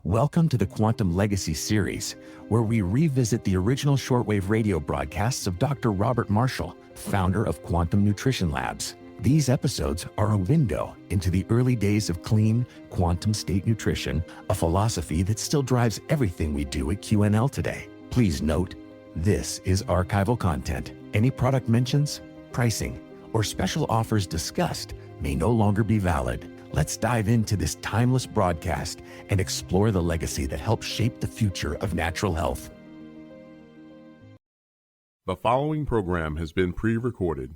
Welcome to the Quantum Legacy series, where we revisit the original shortwave radio broadcasts of Dr. Robert Marshall, founder of Quantum Nutrition Labs. These episodes are a window into the early days of clean, quantum state nutrition, a philosophy that still drives everything we do at QNL today. Please note, this is archival content. Any product mentions, pricing, or special offers discussed may no longer be valid. Let's dive into this timeless broadcast and explore the legacy that helped shape the future of natural health. The following program has been pre-recorded.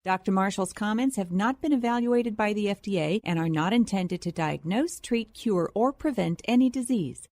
Dr. Marshall's comments have not been evaluated by the FDA and are not intended to diagnose, treat, cure, or prevent any disease.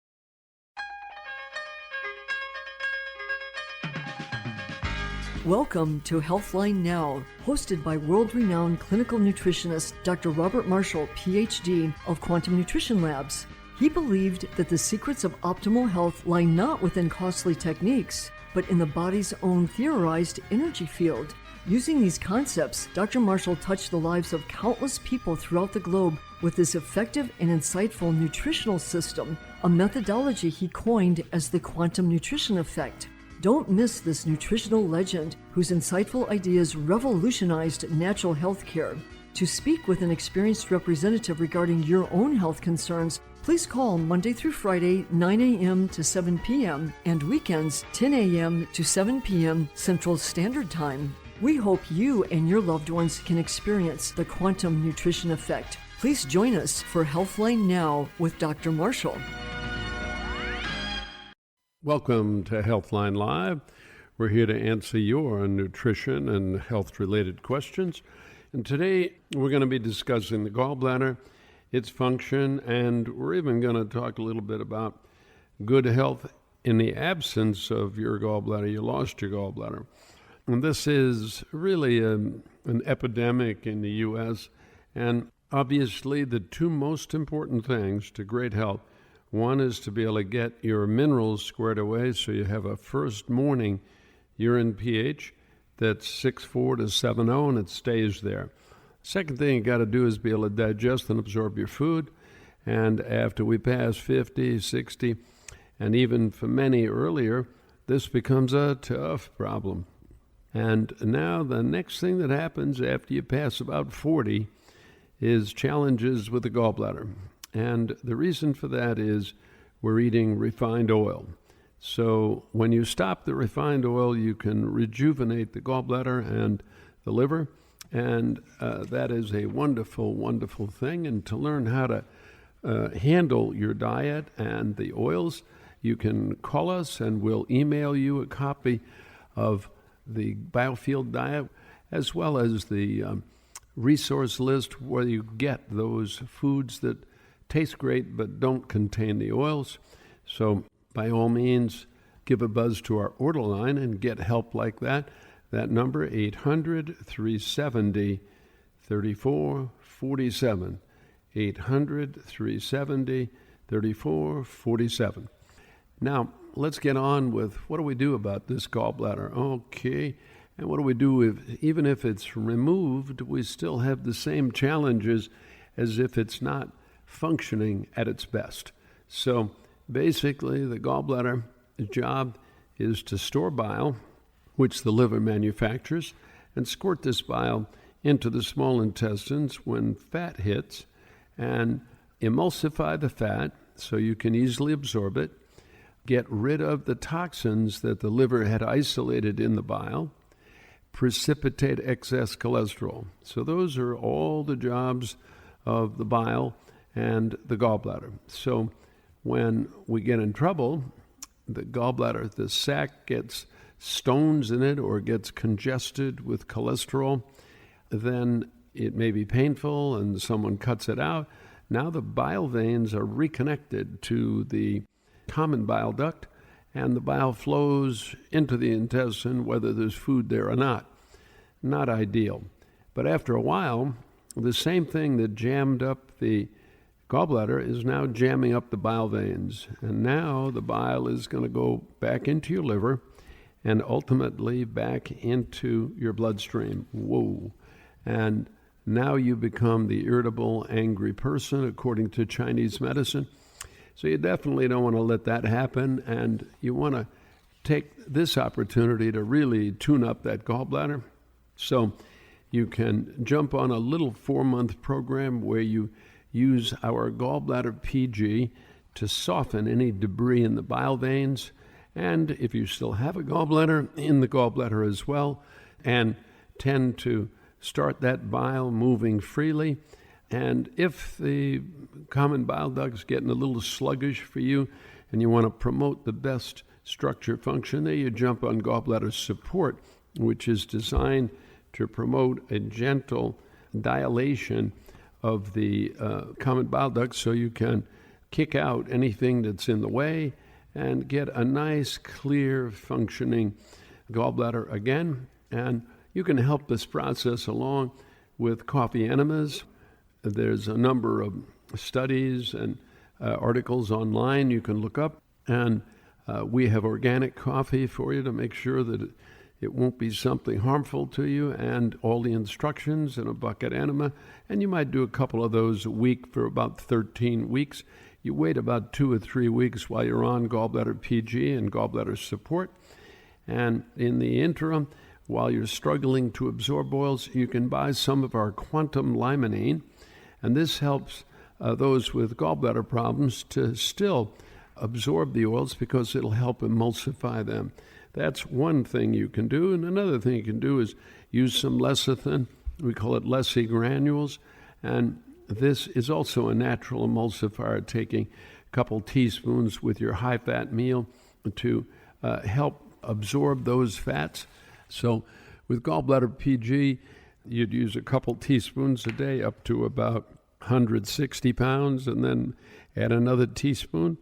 Welcome to HealthLine Now, hosted by world-renowned clinical nutritionist Dr. Robert Marshall, PhD, of Quantum Nutrition Labs. He believed that the secrets of optimal health lie not within costly techniques, but in the body's own theorized energy field. Using these concepts, Dr. Marshall touched the lives of countless people throughout the globe with this effective and insightful nutritional system, a methodology he coined as the quantum nutrition effect. Don't miss this nutritional legend whose insightful ideas revolutionized natural health care. To speak with an experienced representative regarding your own health concerns, please call Monday through Friday, 9 a.m. to 7 p.m. and weekends, 10 a.m. to 7 p.m. Central Standard Time. We hope you and your loved ones can experience the quantum nutrition effect. Please join us for HealthLine Now with Dr. Marshall. Welcome to HealthLine Live. We're here to answer your nutrition and health-related questions. And today we're going to be discussing the gallbladder, its function, and we're even going to talk a little bit about good health in the absence of your gallbladder. You lost your gallbladder. And this is really an epidemic in the U.S. And obviously the two most important things to great health, one is to be able to get your minerals squared away so you have a first morning urine pH that's 6.4 to 7.0 and it stays there. Second thing you got to do is be able to digest and absorb your food. And after we pass 50, 60, and even for many earlier, this becomes a tough problem. And now the next thing that happens after you pass about 40 is challenges with the gallbladder. And the reason for that is we're eating refined oil. So when you stop the refined oil, you can rejuvenate the gallbladder and the liver. And that is a wonderful, wonderful thing. And to learn how to handle your diet and the oils, you can call us and we'll email you a copy of the biofield diet as well as the resource list where you get those foods that taste great but don't contain the oils. So by all means, give a buzz to our order line and get help like that. That number, 800-370-3447. 800-370-3447. Now, let's get on with what do we do about this gallbladder? Okay, and what do we do even if it's removed, we still have the same challenges as if it's not functioning at its best. So basically the gallbladder's job is to store bile, which the liver manufactures, and squirt this bile into the small intestines when fat hits and emulsify the fat so you can easily absorb it, get rid of the toxins that the liver had isolated in the bile, precipitate excess cholesterol. So those are all the jobs of the bile and the gallbladder. So when we get in trouble, the gallbladder, the sac gets stones in it or gets congested with cholesterol, then it may be painful and someone cuts it out. Now the bile veins are reconnected to the common bile duct and the bile flows into the intestine whether there's food there or not. Not ideal. But after a while, the same thing that jammed up the gallbladder is now jamming up the bile veins. And now the bile is going to go back into your liver and ultimately back into your bloodstream. Whoa. And now you become the irritable, angry person, according to Chinese medicine. So you definitely don't want to let that happen, and you want to take this opportunity to really tune up that gallbladder. So you can jump on a little 4-month program where you use our Gallbladder PG to soften any debris in the bile veins, and if you still have a gallbladder, in the gallbladder as well, and tend to start that bile moving freely. And if the common bile duct's getting a little sluggish for you and you want to promote the best structure function, there you jump on Gallbladder Support, which is designed to promote a gentle dilation of the common bile duct so you can kick out anything that's in the way and get a nice, clear, functioning gallbladder again. And you can help this process along with coffee enemas. There's a number of studies and articles online you can look up, and we have organic coffee for you to make sure that it won't be something harmful to you, and all the instructions in a bucket enema. And you might do a couple of those a week for about 13 weeks. You wait about 2 or 3 weeks while you're on Gallbladder PG and Gallbladder Support. And in the interim, while you're struggling to absorb oils, you can buy some of our quantum limonene. And this helps those with gallbladder problems to still absorb the oils because it'll help emulsify them. That's one thing you can do. And another thing you can do is use some lecithin. We call it Lessy granules. And this is also a natural emulsifier, taking a couple teaspoons with your high-fat meal to help absorb those fats. So with Gallbladder PG, you'd use a couple teaspoons a day up to about 160 pounds, and then add another teaspoon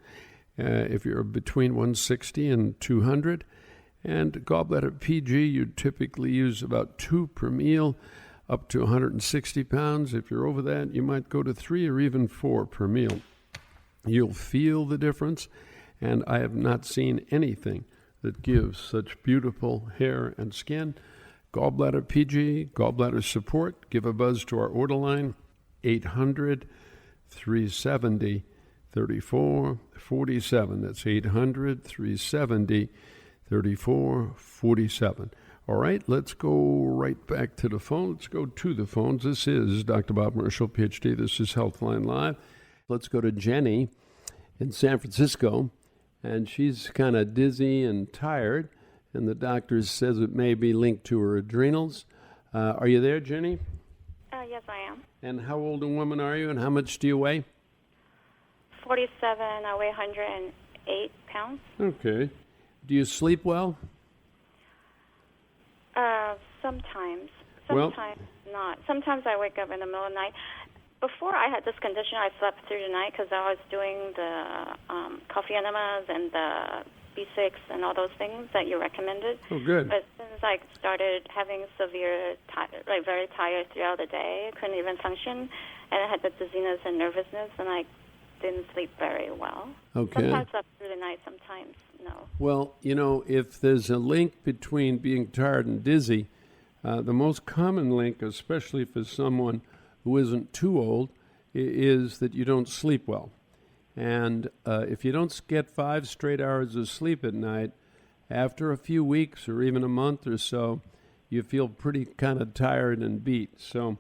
if you're between 160 and 200. And Gallbladder PG, you typically use about 2 per meal, up to 160 pounds. If you're over that, you might go to 3 or even 4 per meal. You'll feel the difference, and I have not seen anything that gives such beautiful hair and skin. Gallbladder PG, Gallbladder Support. Give a buzz to our order line, 800-370-3447. That's 800-370-3447. All right, let's go right back to the phone. Let's go to the phones. This is Dr. Bob Marshall, PhD. This is HealthLine Live. Let's go to Jenny in San Francisco, and she's kind of dizzy and tired, and the doctor says it may be linked to her adrenals. Are you there, Jenny? Yes, I am. And how old a woman are you, and how much do you weigh? 47. I weigh 108 pounds. Okay. Do you sleep well? Sometimes. Well, Sometimes not. Sometimes I wake up in the middle of the night. Before I had this condition, I slept through the night because I was doing the coffee enemas and the B6 and all those things that you recommended. Oh, good. But since I started having severe, very tired throughout the day, I couldn't even function, and I had the dizziness and nervousness, and I didn't sleep very well. Okay. Sometimes I slept through the night, sometimes no. Well, you know, if there's a link between being tired and dizzy, the most common link, especially for someone who isn't too old, is that you don't sleep well. And if you don't get 5 straight hours of sleep at night, after a few weeks or even a month or so, you feel pretty kind of tired and beat. So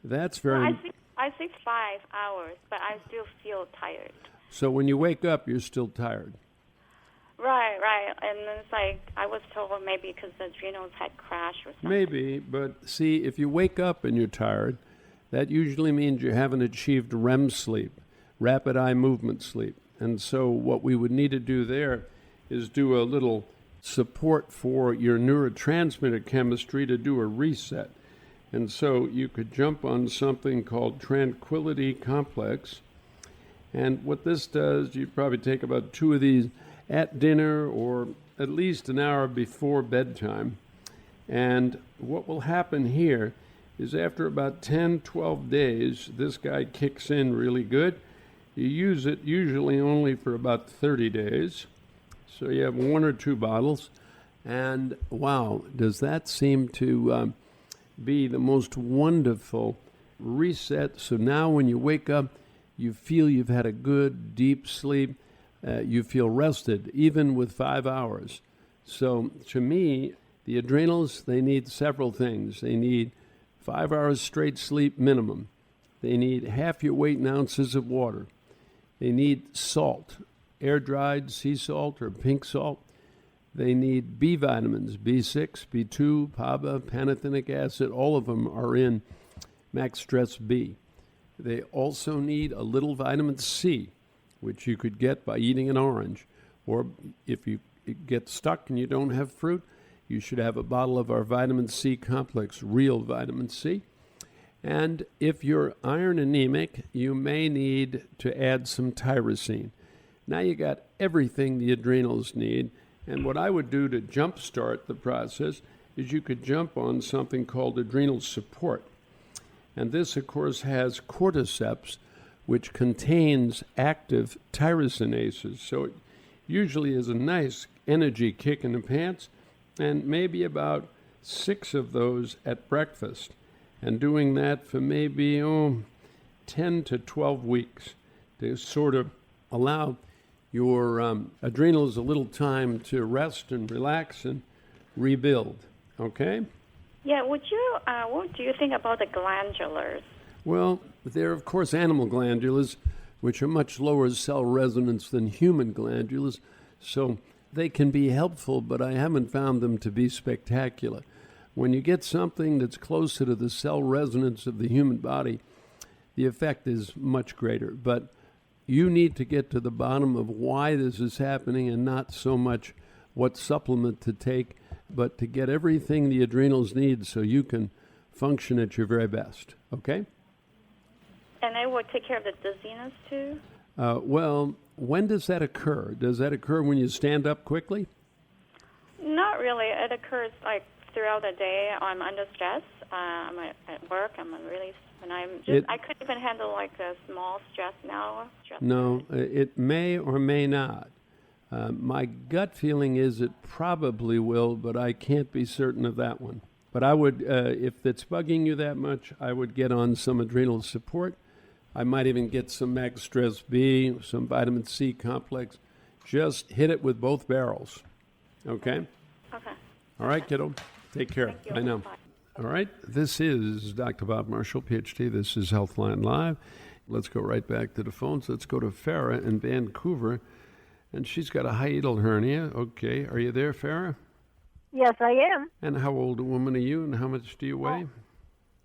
that's very... Well, I sleep 5 hours, but I still feel tired. So when you wake up, you're still tired. Right. And then it's like, I was told maybe because the adrenals had crashed or something. Maybe, but see, if you wake up and you're tired, that usually means you haven't achieved REM sleep, rapid eye movement sleep. And so what we would need to do there is do a little support for your neurotransmitter chemistry to do a reset. And so you could jump on something called Tranquility Complex. And what this does, you probably take about 2 of these at dinner or at least an hour before bedtime. And what will happen here is after about 10, 12 days, this guy kicks in really good. You use it usually only for about 30 days. So you have 1 or 2 bottles. And wow, does that seem to be the most wonderful reset. So now when you wake up, you feel you've had a good, deep sleep. you feel rested, even with 5 hours. So to me, the adrenals, they need several things. They need 5 hours straight sleep minimum. They need half your weight in ounces of water. They need salt, air-dried sea salt or pink salt. They need B vitamins, B6, B2, PABA, pantothenic acid. All of them are in Max Stress B. They also need a little vitamin C, which you could get by eating an orange. Or if you get stuck and you don't have fruit, you should have a bottle of our vitamin C complex, real vitamin C. And if you're iron anemic, you may need to add some tyrosine. Now you got everything the adrenals need. And what I would do to jumpstart the process is you could jump on something called adrenal support. And this, of course, has cordyceps, which contains active tyrosinases. So it usually is a nice energy kick in the pants, and maybe about 6 of those at breakfast. And doing that for maybe 10 to 12 weeks to sort of allow your adrenals a little time to rest and relax and rebuild. Okay? Yeah, what do you think about the glandulars? Well, they're, of course, animal glandulars, which are much lower cell resonance than human glandulars. So they can be helpful, but I haven't found them to be spectacular. When you get something that's closer to the cell resonance of the human body, the effect is much greater. But you need to get to the bottom of why this is happening, and not so much what supplement to take, but to get everything the adrenals need so you can function at your very best. Okay? And I will take care of the dizziness too? Well, when does that occur? Does that occur when you stand up quickly? Not really. It occurs like throughout the day. I'm under stress. I'm at work. I couldn't even handle like a small stress now. No, it may or may not. My gut feeling is it probably will, but I can't be certain of that one. But I would, if it's bugging you that much, I would get on some adrenal support. I might even get some Max Stress B, some vitamin C complex. Just hit it with both barrels. Okay? Okay. All right, kiddo. Take care. Thank you. I know. Bye. All right. This is Dr. Bob Marshall, PhD. This is HealthLine Live. Let's go right back to the phones. Let's go to Farah in Vancouver. And she's got a hiatal hernia. Okay. Are you there, Farah? Yes, I am. And how old a woman are you, and how much do you weigh?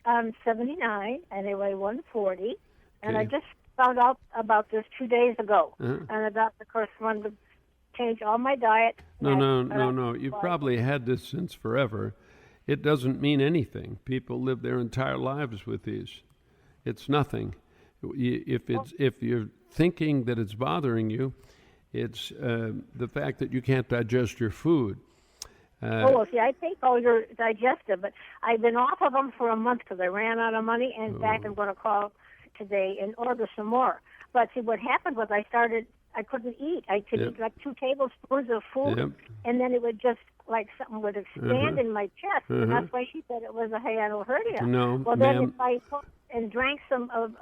I'm 79, and I weigh 140. And Okay. I just found out about this 2 days ago. Uh-huh. And the doctor, of course, wanted to change all my diet. No. You've probably had this since forever. It doesn't mean anything. People live their entire lives with these. It's nothing. If you're thinking that it's bothering you, it's the fact that you can't digest your food. See, I take all your digestive, but I've been off of them for a month because I ran out of money. And in fact, I'm going to call today and order some more. But see, what happened was I couldn't eat. I could eat like 2 tablespoons of food, and then it would just, like something would expand in my chest. And that's why she said it was a hiatal hernia. No, well, ma'am. then if I took and drank some of,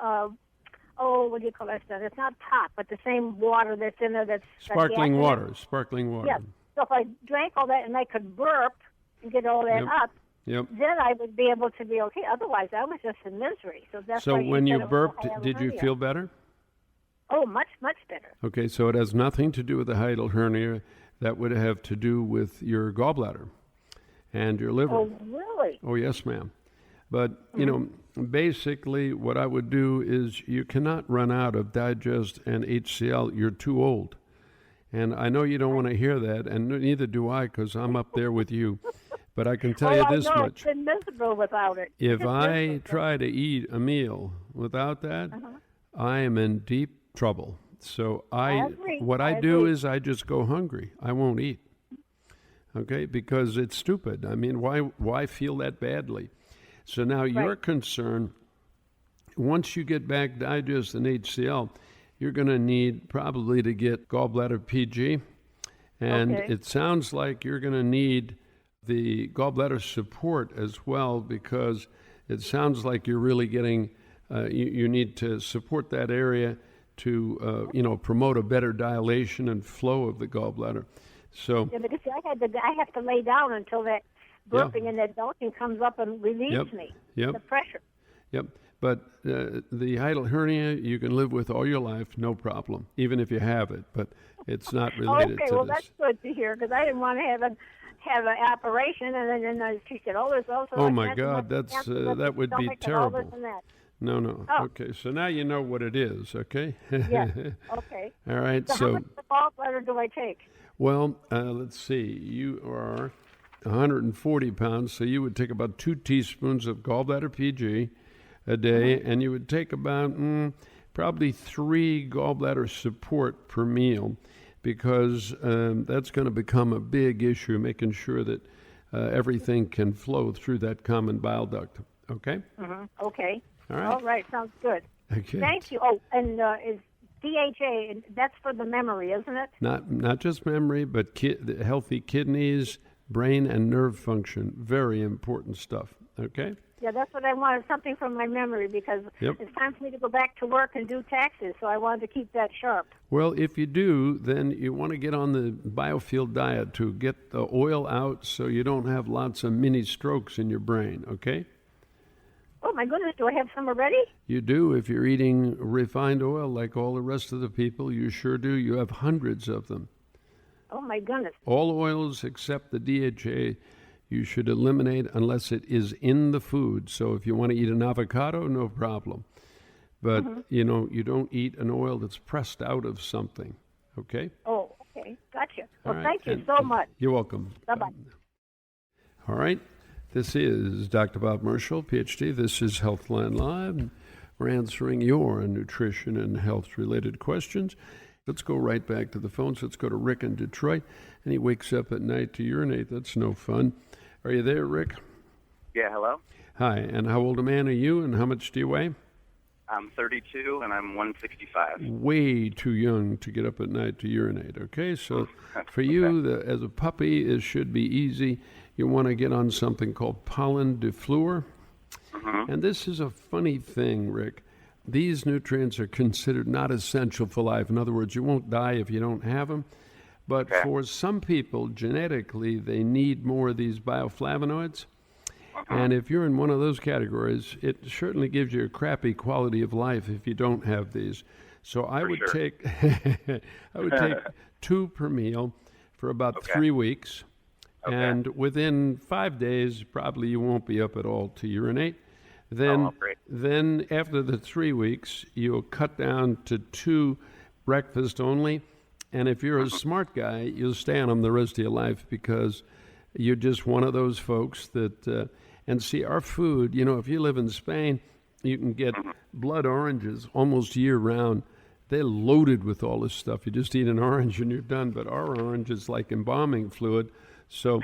what do you call that stuff? It's not pop, but the same water that's in there that's... Sparkling water. Yes. So if I drank all that and I could burp and get all that up, then I would be able to be okay. Otherwise, I was just in misery. So that's why when you said it was a burped, hiatal did you hernia. feel better? Oh, much, much better. Okay, so it has nothing to do with the hiatal hernia. That would have to do with your gallbladder and your liver. Oh, really? Oh, yes, ma'am. But, basically what I would do is you cannot run out of Digest and HCl. You're too old. And I know you don't want to hear that, and neither do I, because I'm up there with you. But I can tell you this I know. much. It's been miserable without it. If I try to eat a meal without that, I am in deep trouble. So what I do is I just go hungry. I won't eat. Okay, because it's stupid. I mean, why feel that badly? So now your concern, once you get back Digest and HCl, you're going to need probably to get gallbladder PG. And it sounds like you're going to need the gallbladder support as well, because it sounds like you're really getting, you need to support that area to promote a better dilation and flow of the gallbladder. So Yeah, because I have to lay down until that burping and that belching comes up and relieves me. The pressure. Yep. But the hiatal hernia you can live with all your life, no problem, even if you have it. But it's not related okay, to well, this. that's good to hear, because I didn't want to have an operation, and then she said, "Oh, there's also." Oh my God, that would be terrible. No. Oh. Okay, so now you know what it is. Okay. Yes. Okay. All right. So how much gallbladder do I take? Well, let's see. You are 140 pounds, so you would take about 2 teaspoons of gallbladder PG a day, and you would take about probably 3 gallbladder support per meal, because that's going to become a big issue, making sure that everything can flow through that common bile duct. Okay? Okay. All right. All right. Sounds good. Okay. Thank you. Oh, and is DHA, that's for the memory, isn't it? Not just memory, but healthy kidneys, brain, and nerve function. Very important stuff. Okay? Yeah, that's what I wanted, something from my memory, because it's time for me to go back to work and do taxes, so I wanted to keep that sharp. Well, if you do, then you want to get on the biofuel diet to get the oil out so you don't have lots of mini strokes in your brain, okay? Oh, my goodness, do I have some already? You do. If you're eating refined oil like all the rest of the people, you sure do. You have hundreds of them. Oh, my goodness. All oils except the DHA you should eliminate unless it is in the food. So if you want to eat an avocado, no problem. But, you don't eat an oil that's pressed out of something, okay? Oh, okay. Gotcha. Well, All right. thank you so much. You're welcome. Bye-bye. All right. This is Dr. Bob Marshall, PhD. This is HealthLine Live. We're answering your nutrition and health-related questions. Let's go right back to the phones. Let's go to Rick in Detroit. And he wakes up at night to urinate. That's no fun. Are you there, Rick? Yeah, hello? Hi. And how old a man are you, and how much do you weigh? I'm 32, and I'm 165. Way too young to get up at night to urinate, okay? So for you, as a puppy, it should be easy. You want to get on something called pollen defluor. And this is a funny thing, Rick. These nutrients are considered not essential for life. In other words, you won't die if you don't have them. But for some people, genetically, they need more of these bioflavonoids. And if you're in one of those categories, it certainly gives you a crappy quality of life if you don't have these. So I would take 2 per meal for about 3 weeks. And within 5 days, probably you won't be up at all to urinate. Then after the 3 weeks, you'll cut down to 2 breakfast only. And if you're a smart guy, you'll stay on them the rest of your life, because you're just one of those folks that, and see, our food, if you live in Spain, you can get blood oranges almost year round. They're loaded with all this stuff. You just eat an orange and you're done. But our orange is like embalming fluid. So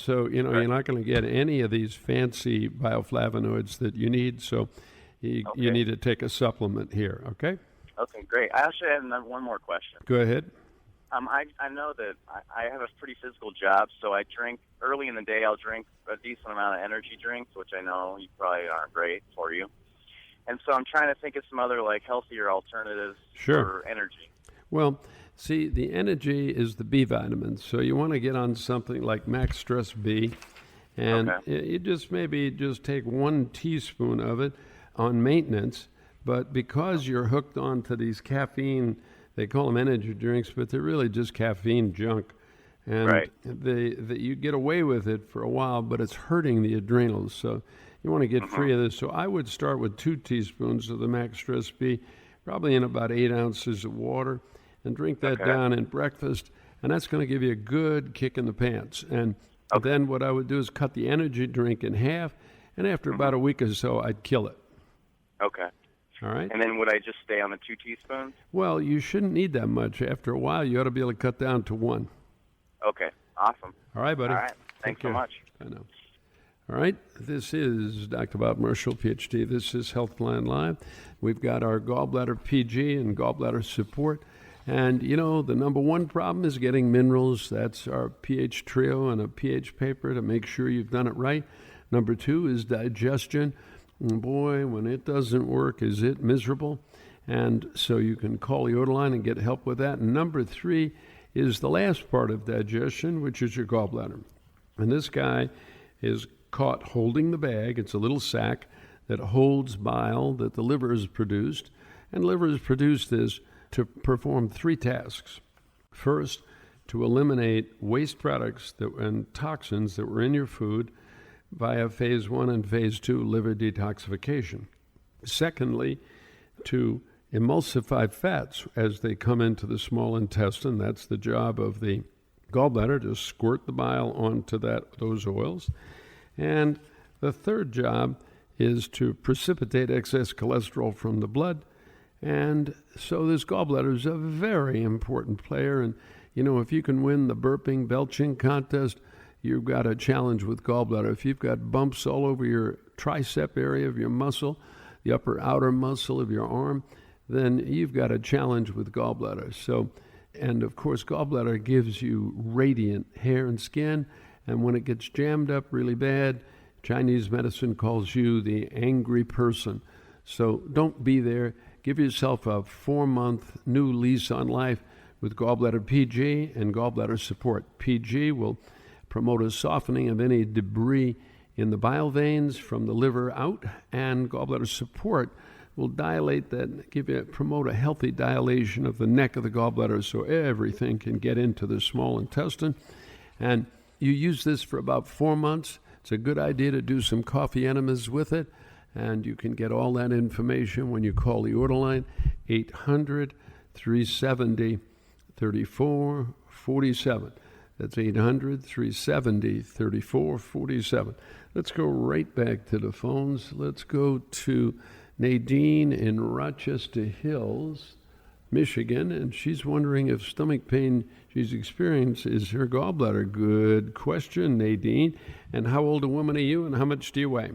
you're not going to get any of these fancy bioflavonoids that you need. So you need to take a supplement here, okay? Okay, great. I actually have one more question. Go ahead. I know that I have a pretty physical job, so I drink early in the day. I'll drink a decent amount of energy drinks, which I know you probably aren't great for you. And so I'm trying to think of some other healthier alternatives for energy. Well, see, the energy is the B vitamins, so you want to get on something like Max Stress B, and you just take 1 teaspoon of it on maintenance. But because you're hooked on to these caffeine, they call them energy drinks, but they're really just caffeine junk. And you get away with it for a while, but it's hurting the adrenals. So you want to get free of this. So I would start with 2 teaspoons of the Max Stress B, probably in about 8 ounces of water, and drink that down in breakfast. And that's going to give you a good kick in the pants. And then what I would do is cut the energy drink in half, and after about a week or so, I'd kill it. Okay. All right. And then would I just stay on the 2 teaspoons? Well, you shouldn't need that much. After a while, you ought to be able to cut down to 1. Okay. Awesome. All right, buddy. All right. Thanks so much. I know. All right. This is Dr. Bob Marshall, PhD. This is HealthLine Live. We've got our gallbladder PG and gallbladder support. And, the number one problem is getting minerals. That's our pH trio and a pH paper to make sure you've done it right. Number 2 is digestion. And boy, when it doesn't work, is it miserable. And so you can call the HealthLine and get help with that. And number 3 is the last part of digestion, which is your gallbladder. And this guy is caught holding the bag. It's a little sac that holds bile that the liver has produced. And liver has produced this to perform 3 tasks. First, to eliminate waste products and toxins that were in your food via phase 1 and phase 2 liver detoxification. Secondly, to emulsify fats as they come into the small intestine. That's the job of the gallbladder, to squirt the bile onto those oils. And the third job is to precipitate excess cholesterol from the blood. And so this gallbladder is a very important player. And, if you can win the burping, belching contest, you've got a challenge with gallbladder. If you've got bumps all over your tricep area of your muscle, the upper outer muscle of your arm, then you've got a challenge with gallbladder. So, and of course, gallbladder gives you radiant hair and skin. And when it gets jammed up really bad, Chinese medicine calls you the angry person. So don't be there. Give yourself a 4-month new lease on life with Gallbladder PG and Gallbladder Support. PG will promote a softening of any debris in the bile veins from the liver out, and Gallbladder Support will dilate that, promote a healthy dilation of the neck of the gallbladder so everything can get into the small intestine. And you use this for about 4 months. It's a good idea to do some coffee enemas with it, and you can get all that information when you call the HealthLine, 800-370-3447. That's 800-370-3447. Let's go right back to the phones. Let's go to Nadine in Rochester Hills, Michigan, and she's wondering if stomach pain she's experienced is her gallbladder. Good question, Nadine. And how old a woman are you, and how much do you weigh?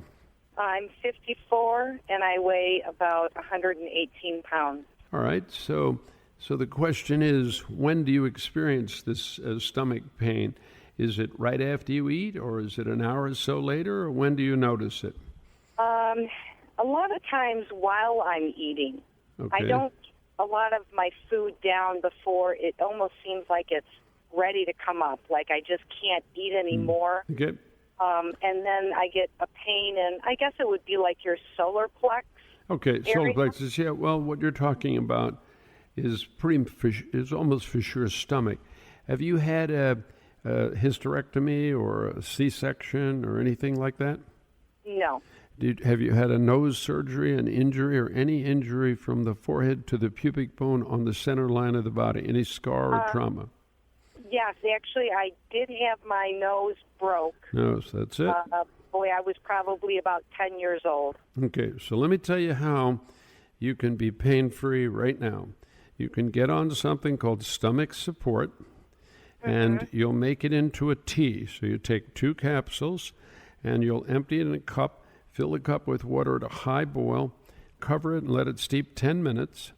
I'm 54, and I weigh about 118 pounds. All right, so the question is, when do you experience this stomach pain? Is it right after you eat, or is it an hour or so later, or when do you notice it? A lot of times while I'm eating. Okay. I don't a lot of my food down before it almost seems like it's ready to come up, like I just can't eat anymore. Okay. And then I get a pain, and I guess it would be like your solar plex. Okay, solar plexus. Yeah. Well, what you're talking about is almost for sure stomach. Have you had a hysterectomy or a C-section or anything like that? No. Have you had a nose surgery, an injury, or any injury from the forehead to the pubic bone on the center line of the body? Any scar or trauma? Yes, actually, I did have my nose broke. Nose, that's it? I was probably about 10 years old. Okay, so let me tell you how you can be pain-free right now. You can get on something called stomach support, and you'll make it into a tea. So you take 2 capsules, and you'll empty it in a cup, fill the cup with water at a high boil, cover it and let it steep 10 minutes,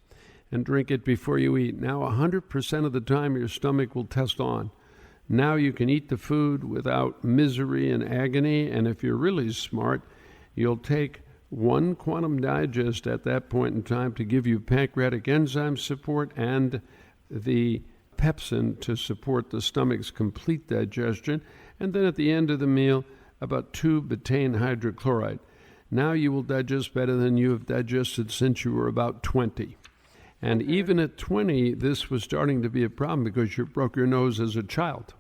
and drink it before you eat. Now, 100% of the time, your stomach will test on. Now you can eat the food without misery and agony, and if you're really smart, you'll take 1 Quantum Digest at that point in time to give you pancreatic enzyme support and the pepsin to support the stomach's complete digestion, and then at the end of the meal, about 2 betaine hydrochloride. Now you will digest better than you have digested since you were about 20. And even at 20, this was starting to be a problem because you broke your nose as a child.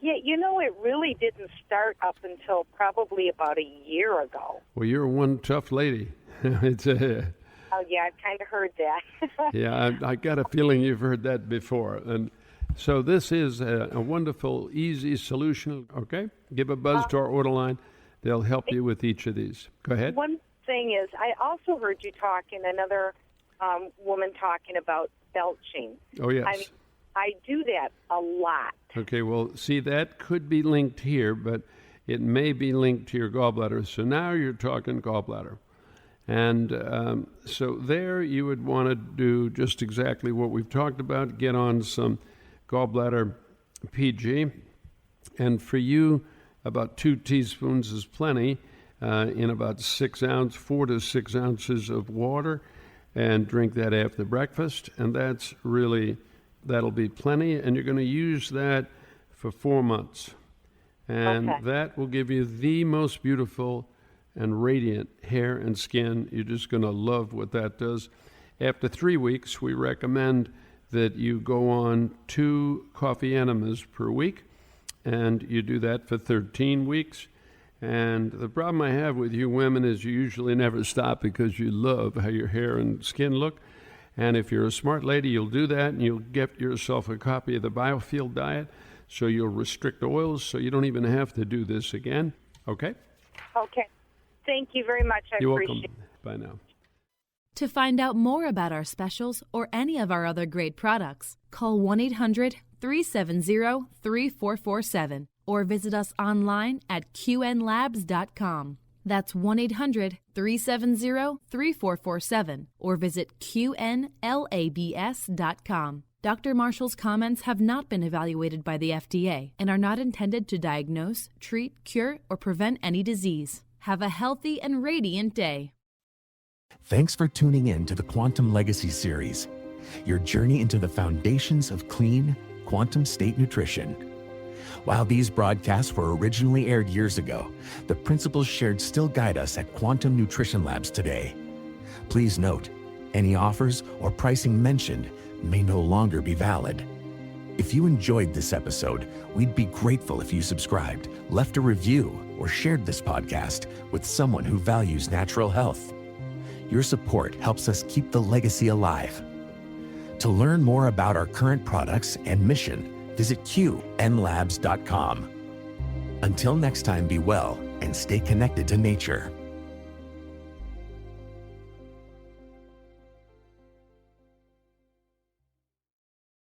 Yeah, it really didn't start up until probably about a year ago. Well, you're one tough lady. Oh, yeah, I've kind of heard that. Yeah, I got a feeling you've heard that before. And so this is a wonderful, easy solution, okay? Give a buzz to our HealthLine. They'll help you with each of these. Go ahead. One thing is, I also heard you talking, another woman talking about belching. Oh, yes. I do that a lot. Okay, well, see, that could be linked here, but it may be linked to your gallbladder. So now you're talking gallbladder. And so there you would want to do just exactly what we've talked about, get on some Gallbladder PG. And for you, about 2 teaspoons is plenty in about 4 to 6 ounces of water. and drink that after breakfast. And that'll be plenty. And you're going to use that for 4 months. And that will give you the most beautiful and radiant hair and skin. You're just going to love what that does. After 3 weeks, we recommend that you go on 2 coffee enemas per week, and you do that for 13 weeks. And the problem I have with you women is you usually never stop because you love how your hair and skin look. And if you're a smart lady, you'll do that, and you'll get yourself a copy of the Biofield Diet, so you'll restrict oils, so you don't even have to do this again. Okay? Okay. Thank you very much. I You're appreciate welcome. Bye now. To find out more about our specials or any of our other great products, call 1-800-370-3447 or visit us online at qnlabs.com. That's 1-800-370-3447 or visit qnlabs.com. Dr. Marshall's comments have not been evaluated by the FDA and are not intended to diagnose, treat, cure, or prevent any disease. Have a healthy and radiant day. Thanks for tuning in to the Quantum Legacy series, your journey into the foundations of clean, quantum state nutrition. While these broadcasts were originally aired years ago, the principles shared still guide us at Quantum Nutrition Labs today. Please note, any offers or pricing mentioned may no longer be valid. If you enjoyed this episode, we'd be grateful if you subscribed, left a review, or shared this podcast with someone who values natural health. Your support helps us keep the legacy alive. To learn more about our current products and mission, visit qnlabs.com. Until next time, be well and stay connected to nature.